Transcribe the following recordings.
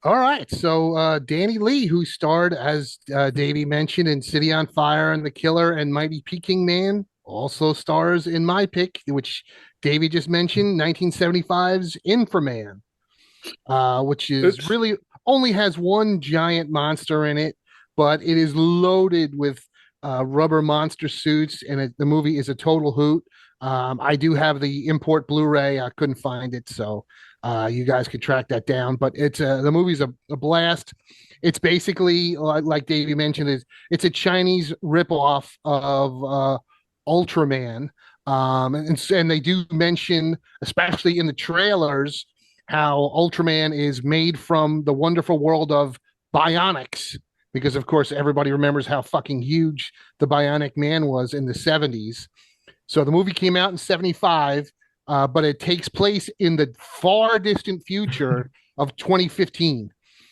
All right. So Danny Lee, who starred as Davey mentioned in City on Fire and The Killer and Mighty Peking Man, also stars in my pick, which Davey just mentioned, 1975's Inframan, which is Oops. really only has one giant monster in it, but it is loaded with rubber monster suits, and the movie is a total hoot. I do have the import Blu-ray. I couldn't find it, so you guys could track that down. But it's the movie's a blast. It's basically like Davey mentioned, is it's a Chinese ripoff of Ultraman, and they do mention, especially in the trailers, how Ultraman is made from the wonderful world of bionics, because of course everybody remembers how fucking huge the Bionic Man was in the 70s. So the movie came out in 75, but it takes place in the far distant future of 2015.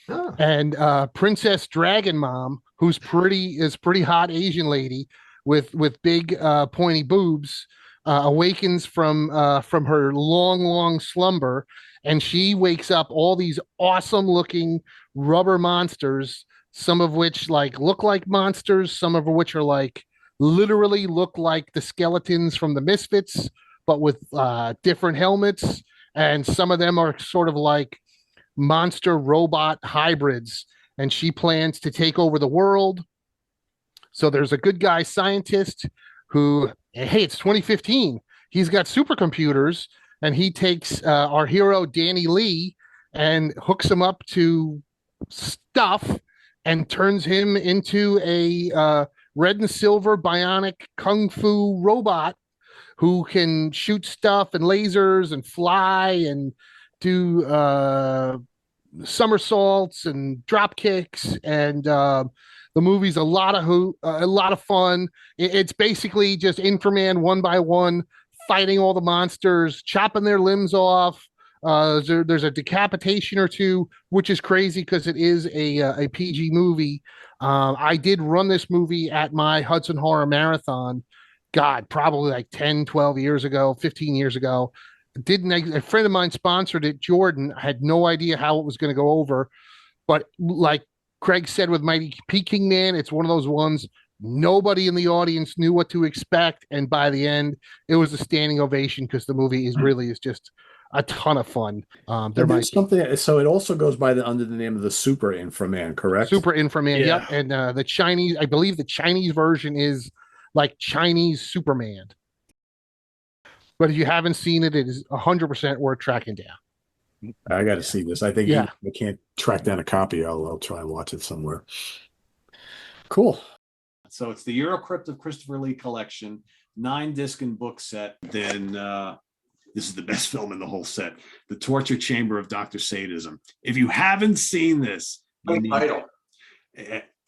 Oh. And Princess Dragon Mom, who's pretty hot Asian lady with big pointy boobs, awakens from her long slumber, and she wakes up all these awesome looking rubber monsters, some of which like look like monsters, some of which are like literally look like the skeletons from the Misfits, but with different helmets, and some of them are sort of like monster robot hybrids, and she plans to take over the world. So there's a good guy scientist who, hey, it's 2015. He's got supercomputers, and he takes our hero Danny Lee and hooks him up to stuff and turns him into a red and silver bionic kung fu robot who can shoot stuff and lasers and fly and do somersaults and drop kicks, and the movie's a lot of fun. It's basically just Inframan one by one fighting all the monsters, chopping their limbs off. There's a decapitation or two, which is crazy because it is a PG movie. I did run this movie at my Hudson Horror Marathon, God, probably like 10, 12 years ago, 15 years ago. Didn't A friend of mine sponsored it, Jordan. I had no idea how it was going to go over, but like Craig said with Mighty Peking Man, it's one of those ones nobody in the audience knew what to expect, and by the end, it was a standing ovation because the movie is just a ton of fun. There And might there's be something, so it also goes by under the name of the Super Inframan, correct? Super Inframan, yep, Yeah. and the Chinese, I believe the Chinese version is like Chinese Superman. But if you haven't seen it, it is 100% worth tracking down. I got to see this. I think even Yeah. if I can't track down a copy, I'll try and watch it somewhere. Cool. So it's the Eurocrypt of Christopher Lee collection, 9 disc and book set. Then this is the best film in the whole set, The Torture Chamber of Dr. Sadism. If you haven't seen this, you need Title.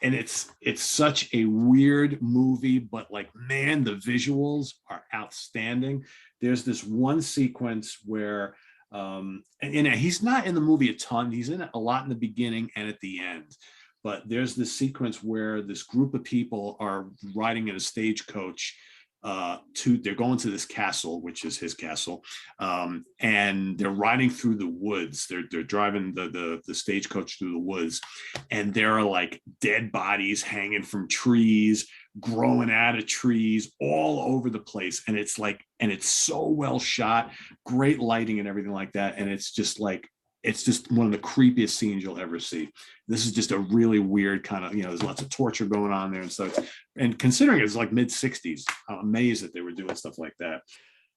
and it's such a weird movie, but like, man, the visuals are outstanding. There's this one sequence where and he's not in the movie a ton. He's in it a lot in the beginning and at the end. But there's this sequence where this group of people are riding in a stagecoach they're going to this castle, which is his castle, and they're riding through the woods. They're driving the stagecoach through the woods, and there are like dead bodies hanging from trees, growing out of trees all over the place, and it's so well shot, great lighting and everything like that, and it's just one of the creepiest scenes you'll ever see. This is just a really weird kind of, there's lots of torture going on there and stuff. And considering it's like mid 60s, I'm amazed that they were doing stuff like that.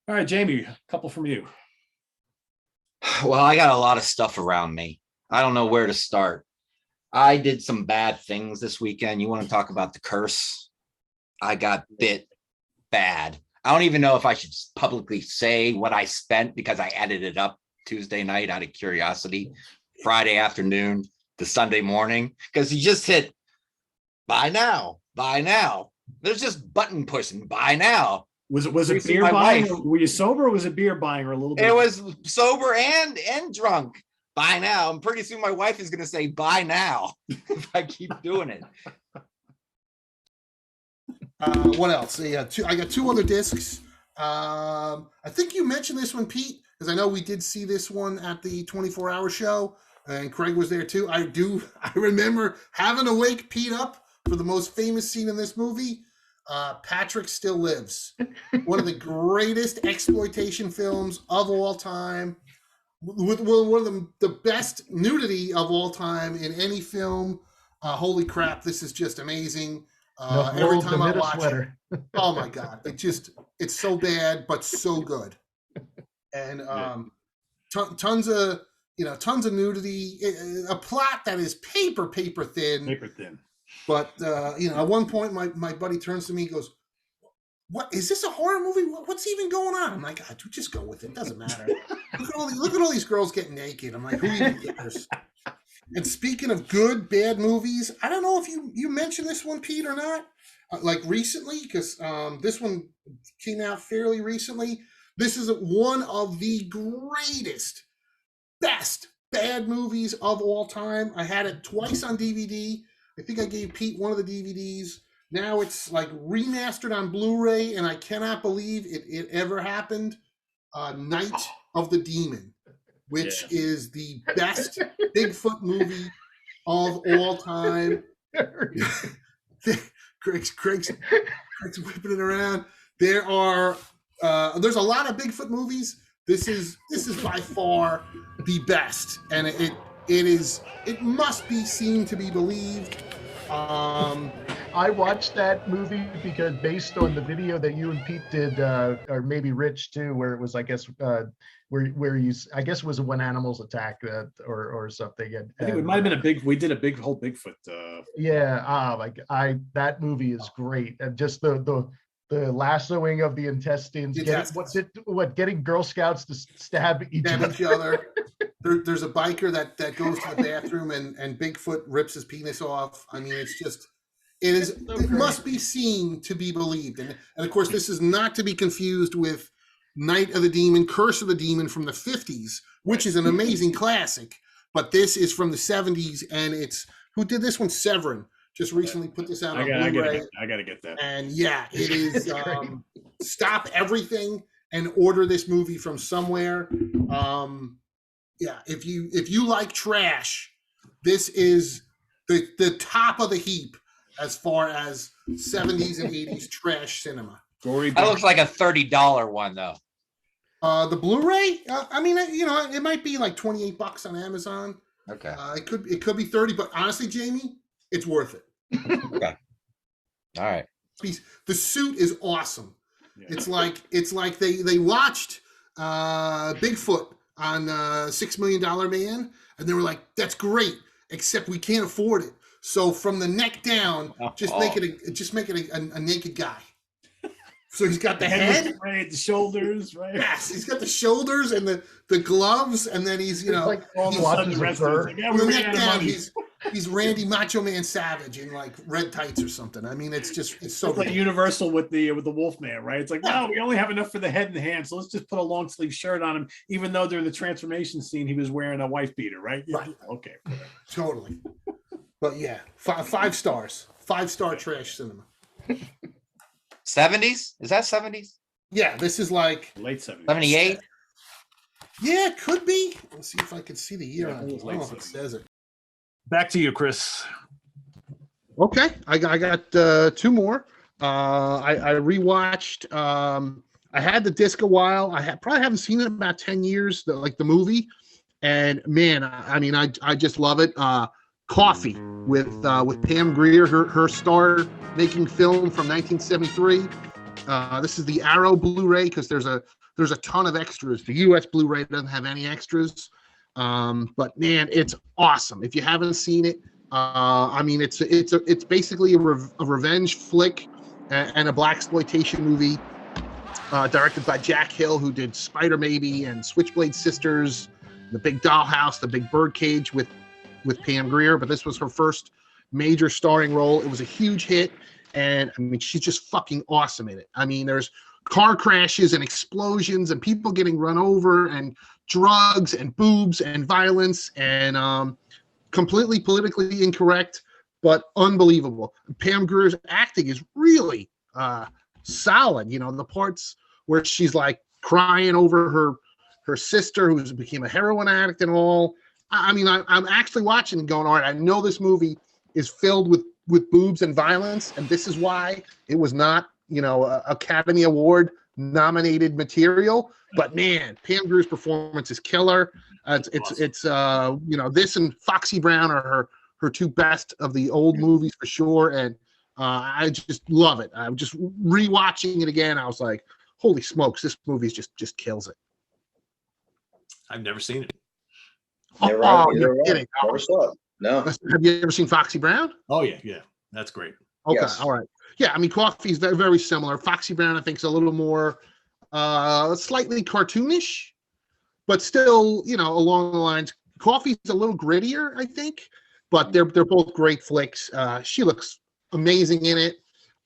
All right, Jamie, a couple from you. Well, I got a lot of stuff around me. I don't know where to start. I did some bad things this weekend. You want to talk about the curse? I got bit bad. I don't even know if I should publicly say what I spent because I added it up Tuesday night out of curiosity, Friday afternoon to Sunday morning, because he just hit buy now. There's just button pushing buy now. Was it beer buying? Were you sober, or was it beer buying, or a little bit? It was sober and drunk. Buy now. And pretty soon my wife is going to say buy now if I keep doing it. What else? I got two other discs. I think you mentioned this one, Pete, because I know we did see this one at the 24-hour show. and Craig was there too. I remember having to wake Pete up for the most famous scene in this movie. Patrick Still Lives, one of the greatest exploitation films of all time, with one of the best nudity of all time in any film. Holy crap, this is just amazing. Every time I watch it, oh my god, it's so bad but so good, and tons of nudity, a plot that is paper thin. Paper thin. But at one point, my buddy turns to me and goes, "What is this, a horror movie? What's even going on?" I'm like, dude, just go with it. Doesn't matter. Look at all these girls getting naked. I'm like, who even cares? And speaking of good, bad movies, I don't know if you mentioned this one, Pete, or not. Like recently, because this one came out fairly recently. This is one of the greatest, best bad movies of all time. I had it twice on DVD. I think I gave Pete one of the DVDs. Now it's like remastered on Blu-ray, and I cannot believe it ever happened. Night of the Demon, which is the best Bigfoot movie of all time. Craig's whipping it around. There's a lot of Bigfoot movies. This is by far the best, and it must be seen to be believed. I watched that movie because based on the video that you and Pete did, or maybe Rich too, where it was, I guess, where you, I guess, it was when animals attack or something. And, I think it might have been we did a big whole Bigfoot. That movie is great, and just the lassoing of the intestines, getting Girl Scouts to stab each other. There's a biker that goes to the bathroom and Bigfoot rips his penis off. I mean, it must be seen to be believed. And of course, this is not to be confused with Night of the Demon, Curse of the Demon from the 50s, which is an amazing classic. But this is from the 70s, and who did this one? Severin. Just recently put this out on Blu-ray. I gotta get that. And yeah, it is stop everything and order this movie from somewhere. If you like trash, this is the top of the heap as far as 70s and 80s trash cinema. That looks like a $30 one though. The Blu-ray, I mean, it might be like $28 on Amazon. Okay. It could be 30, but honestly, Jamie, it's worth it. Okay. All right. The suit is awesome. Yeah. It's like they watched Bigfoot on $6 Million Man, and they were like, "That's great, except we can't afford it. So from the neck down, just make it a naked guy." So he's got the head, right, the shoulders, right? Yes, he's got the shoulders and the gloves, and then he's like all the rest of from the neck down. He's Randy Macho Man Savage in like red tights or something. I mean, it's so like Universal with the Wolfman, right? It's like, no, we only have enough for the head and the hands, so let's just put a long sleeve shirt on him. Even though during the transformation scene he was wearing a wife beater, right? Right. Okay. Totally. But yeah, 5 stars. 5-star trash cinema. 70s? Is that 70s? Yeah, this is like late 70s. 78? Yeah, it could be. Let's see if I can see the year. I don't know if it says it. Back to you, Chris. Okay, I got 2 more. I rewatched. I had the disc a while. Probably haven't seen it in about 10 years. The movie, and man, I mean, I just love it. Coffee with Pam Grier, her star making film from 1973. This is the Arrow Blu-ray because there's a ton of extras. The US Blu-ray doesn't have any extras. But man, it's awesome. If you haven't seen it, I mean, it's basically a revenge flick and a blaxploitation movie, directed by Jack Hill, who did Spider Maybe and Switchblade Sisters, The Big Dollhouse, The Big Birdcage with Pam Grier. But this was her first major starring role. It was a huge hit, and I mean, she's just fucking awesome in it. I mean, there's car crashes and explosions and people getting run over and drugs and boobs and violence and completely politically incorrect, but unbelievable. Pam Grier's acting is really solid. You know, the parts where she's like crying over her sister who became a heroin addict and all. I mean, I'm actually watching and going, all right, I know this movie is filled with boobs and violence, and this is why it was not, Academy Award nominated material. But man, Pam Grier's performance is killer. This and Foxy Brown are her two best of the old movies for sure, and I just love it. I'm just rewatching it again. I was like, holy smokes, this movie just kills it. I've never seen it. Never, You're kidding. never saw it. No. Have you ever seen Foxy Brown? Oh yeah, that's great. Okay, Yes. all right. Yeah, I mean, Coffee is very, very similar. Foxy Brown, I think, is a little more slightly cartoonish, but still, along the lines. Coffee's a little grittier, I think, but they're both great flicks. She looks amazing in it,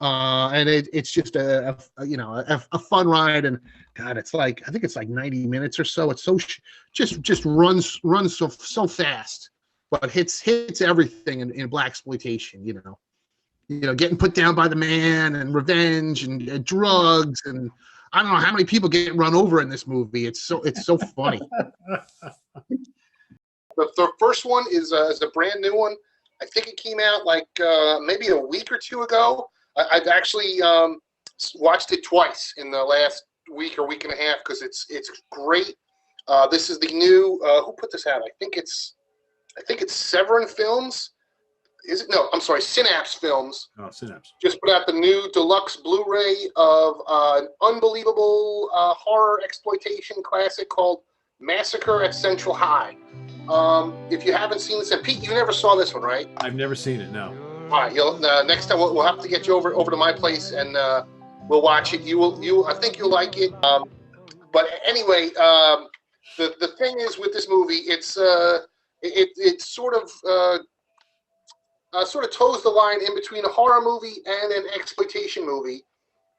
and it's just a fun ride. And God, I think it's like 90 minutes or so. It's so just runs so fast, but hits everything in blaxploitation. Getting put down by the man and revenge and drugs, and I don't know how many people get run over in this movie. It's so funny. The first one is a brand new one. I think it came out like maybe a week or two ago. I've actually watched it twice in the last week or week and a half because it's great. This is the new who put this out? I think it's Severin Films. Is it? No, I'm sorry, Synapse Films. Oh, Synapse. Just put out the new deluxe Blu-ray of an unbelievable horror exploitation classic called Massacre at Central High. If you haven't seen this, and Pete, you never saw this one, right? I've never seen it. No. All right, next time we'll have to get you over to my place and we'll watch it. I think you'll like it. But anyway, the thing is with this movie, it's sort of toes the line in between a horror movie and an exploitation movie.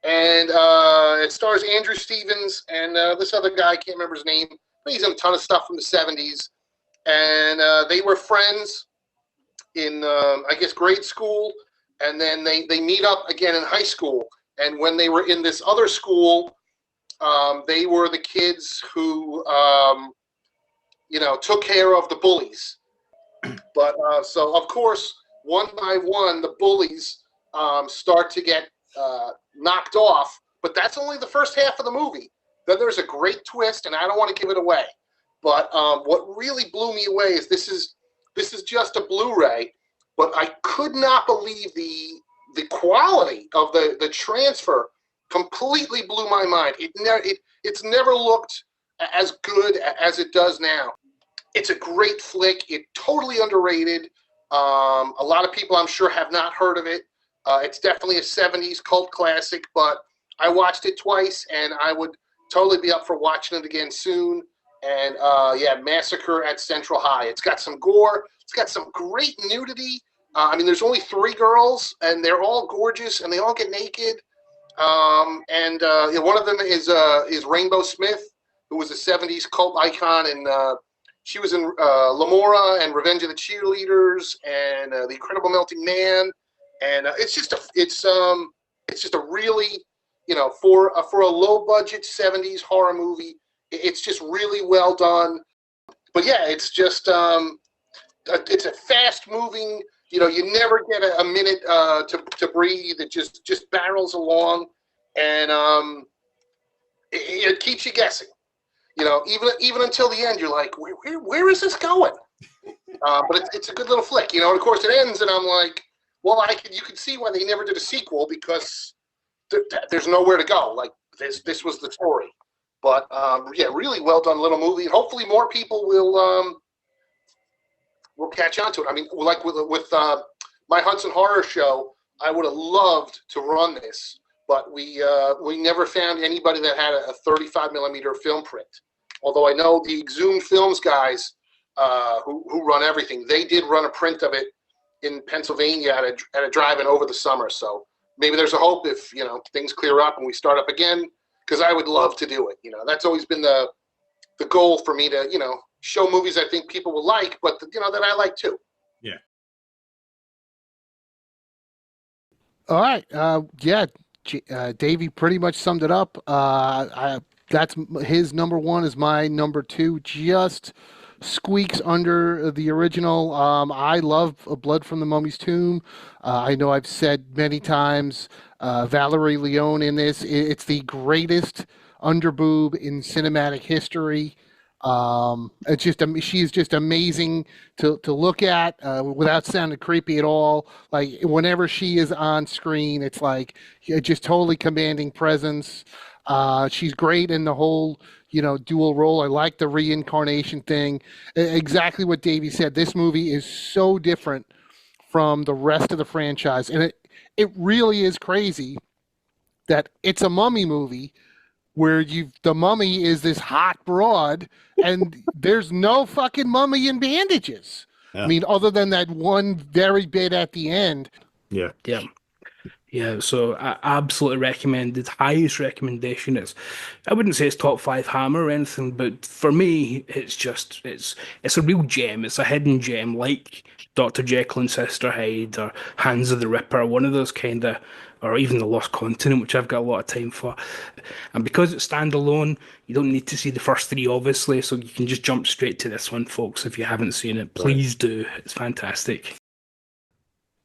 And it stars Andrew Stevens and this other guy, I can't remember his name, but he's in a ton of stuff from the 70s. And they were friends in, I guess, grade school. And then they meet up again in high school. And when they were in this other school, they were the kids who, took care of the bullies. But so, of course, one by one, the bullies start to get knocked off. But that's only the first half of the movie. Then there's a great twist, and I don't want to give it away. But what really blew me away is this is just a Blu-ray, but I could not believe the quality of the transfer. Completely blew my mind. It's never looked as good as it does now. It's a great flick. It's totally underrated. A lot of people, I'm sure, have not heard of it. It's definitely a 70s cult classic, but I watched it twice, and I would totally be up for watching it again soon. And Massacre at Central High. It's got some gore. It's got some great nudity. There's only 3 girls, and they're all gorgeous, and they all get naked. One of them is Rainbow Smith, who was a 70s cult icon, and she was in Lamora and Revenge of the Cheerleaders and The Incredible Melting Man. And it's just a really, for a low budget 70s horror movie. It's just really well done. But yeah, it's just it's a fast moving. You never get a minute to breathe. It just barrels along, and it keeps you guessing. Even until the end, you're like, where is this going? But it's a good little flick. And of course it ends, and I'm like, well, you can see why they never did a sequel because there's nowhere to go. Like this was the story. But really well done little movie, and hopefully more people will catch on to it. I mean, like with my Hudson Horror Show, I would have loved to run this, but we never found anybody that had a 35 millimeter film print. Although I know the Exhumed Films guys who run everything, they did run a print of it in Pennsylvania at a drive-in over the summer. So maybe there's a hope if things clear up and we start up again. Because I would love to do it. That's always been the goal for me to, show movies I think people will like, but that I like too. Yeah. All right. Davey pretty much summed it up. That's his number 1 is my number 2. Just squeaks under the original. I love Blood from the Mummy's Tomb. I know I've said many times, Valerie Leone in this. It's the greatest underboob in cinematic history. It's just she's just amazing to look at without sounding creepy at all. Like whenever she is on screen, it's like just totally commanding presence. She's great in the whole dual role. I like the reincarnation thing. Exactly what Davey said. This movie is so different from the rest of the franchise, and it really is crazy that it's a mummy movie where the mummy is this hot broad and there's no fucking mummy in bandages. Yeah. I mean, other than that one very bit at the end. Yeah. Yeah. Yeah, so I absolutely recommended. Highest recommendation is, I wouldn't say it's top five Hammer or anything, but for me, it's a real gem. It's a hidden gem, like Dr. Jekyll and Sister Hyde or Hands of the Ripper, one of those kind of, or even The Lost Continent, which I've got a lot of time for. And because it's standalone, you don't need to see the first three, obviously, so you can just jump straight to this one, folks. If you haven't seen it, please do. It's fantastic.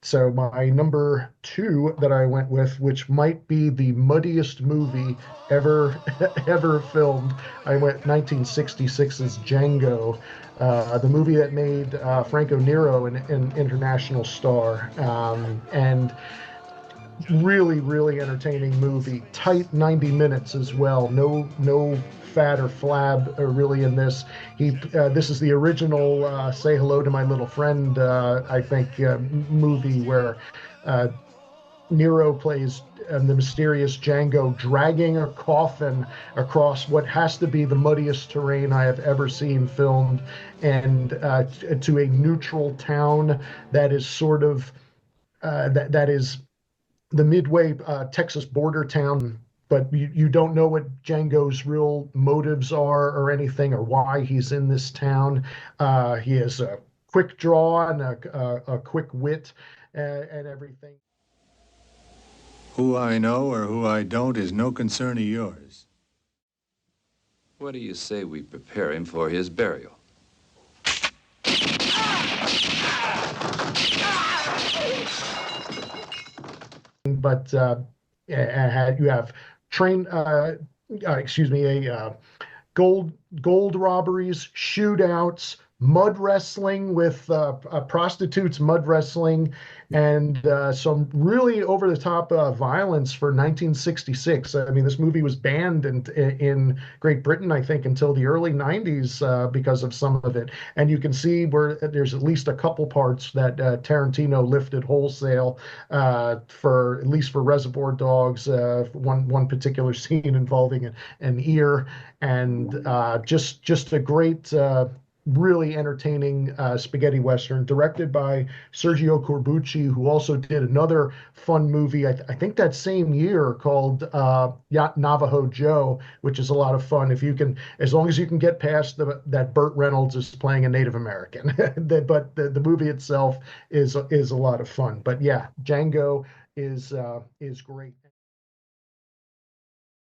So my number two that I went with, which might be the muddiest movie ever ever filmed, I went 1966's Django, the movie that made Franco Nero an international star, and really, really entertaining movie. Tight 90 minutes as well. No fat or flab really in this. This is the original Say Hello to My Little Friend, I think, movie where Nero plays the mysterious Django dragging a coffin across what has to be the muddiest terrain I have ever seen filmed, and to a neutral town that is sort of that is the Midway Texas border town, but you don't know what Django's real motives are or anything, or why he's in this town. He has a quick draw and a quick wit and everything. Who I know or who I don't is no concern of yours. What do you say we prepare him for his burial? But you have gold robberies, shootouts, mud wrestling with prostitutes, mud wrestling, and some really over-the-top violence for 1966. I mean, this movie was banned in Great Britain, I think, until the early 90s because of some of it. And you can see where there's at least a couple parts that Tarantino lifted wholesale for at least for Reservoir Dogs, one particular scene involving an ear, and just a great really entertaining spaghetti western directed by Sergio Corbucci, who also did another fun movie, I think that same year, called Navajo Joe, which is a lot of fun if you can, as long as you can get past that Burt Reynolds is playing a Native American. But the movie itself is a lot of fun. But yeah, Django is great.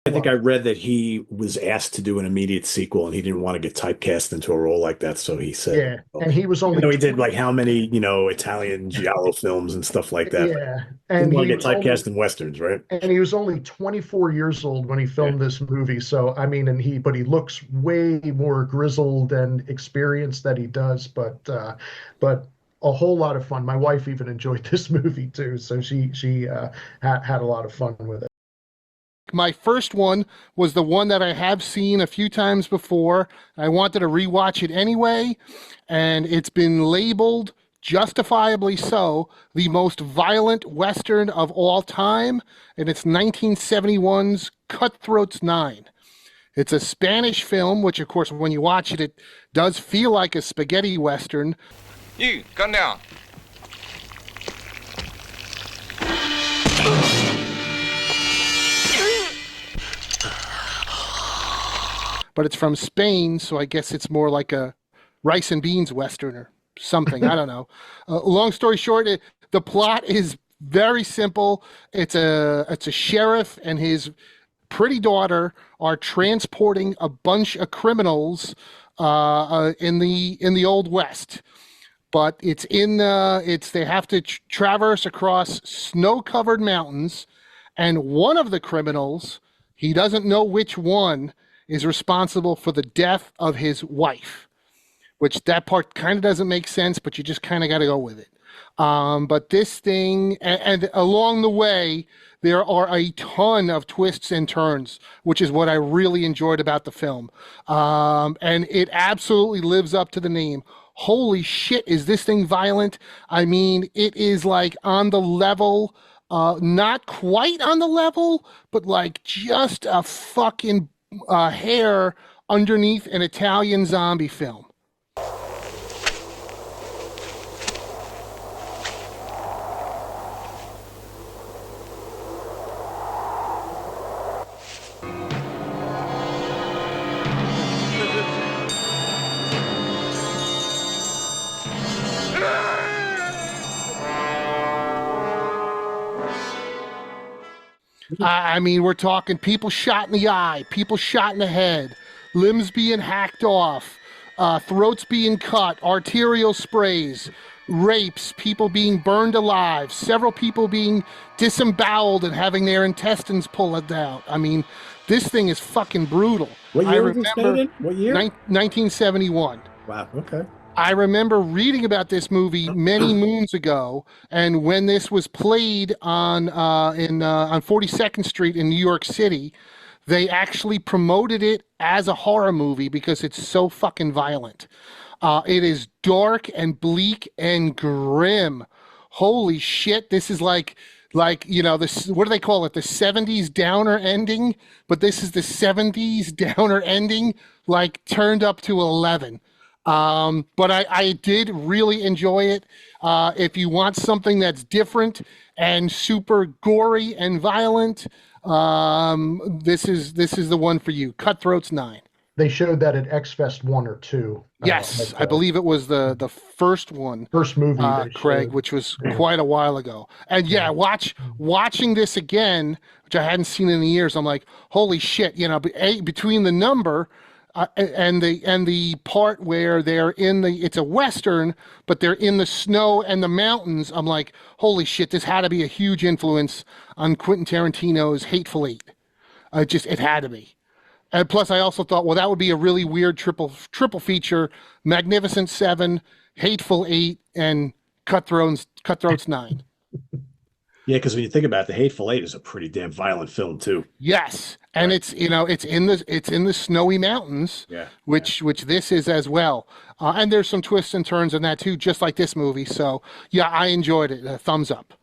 I think I read that he was asked to do an immediate sequel and he didn't want to get typecast into a role like that. So he said, yeah, and he was only, he did like how many, Italian giallo films and stuff like that. Yeah, And and want he to get was typecast in Westerns, right? and he was only 24 years old when he filmed this movie. So, I mean, but he looks way more grizzled and experienced that he does, but a whole lot of fun. My wife even enjoyed this movie too. So she had a lot of fun with it. My first one was the one that I have seen a few times before. I wanted to rewatch it anyway, and it's been labeled, justifiably so, the most violent Western of all time, and it's 1971's Cutthroats 9. It's a Spanish film, which, of course, when you watch it, it does feel like a spaghetti Western. You, come down. But it's from Spain, so I guess it's more like a rice and beans Western or something. I don't know. Long story short, the plot is very simple. It's a sheriff and his pretty daughter are transporting a bunch of criminals in the Old West. But they have to traverse across snow-covered mountains, and one of the criminals, he doesn't know which one, is responsible for the death of his wife, which that part kind of doesn't make sense, but you just kind of got to go with it. But this thing, and along the way, there are a ton of twists and turns, which is what I really enjoyed about the film. And it absolutely lives up to the name. Holy shit, is this thing violent? I mean, it is like on the level, not quite on the level, but like just a fucking hair underneath an Italian zombie film. I mean, we're talking people shot in the eye, people shot in the head, limbs being hacked off, throats being cut, arterial sprays, rapes, people being burned alive, several people being disemboweled and having their intestines pulled out. I mean, this thing is fucking brutal. What I year was this remember made in? What year? 1971. Wow. Okay. I remember reading about this movie many moons ago, and when this was played on 42nd Street in New York City, they actually promoted it as a horror movie because it's so fucking violent. It is dark and bleak and grim. Holy shit! This is like this. What do they call it? The '70s downer ending, but this is the '70s downer ending, like turned up to 11. But I did really enjoy it. If you want something that's different and super gory and violent, this is the one for you. Cutthroats 9. They showed that at X Fest 1 or 2. Yes, I believe it was the first one. First movie, they Craig, showed. which was quite a while ago. And yeah, watching this again, which I hadn't seen in years, I'm like, holy shit! Between the number. And the part where they're it's a Western, but they're in the snow and the mountains. I'm like, holy shit, this had to be a huge influence on Quentin Tarantino's Hateful Eight. It had to be. And plus I also thought, well, that would be a really weird triple feature, Magnificent Seven, Hateful Eight, and Cutthroats 9. Yeah, because when you think about it, The Hateful Eight is a pretty damn violent film too. Yes, and it's in the snowy mountains, which this is as well. And there's some twists and turns in that too, just like this movie. So yeah, I enjoyed it. Thumbs up.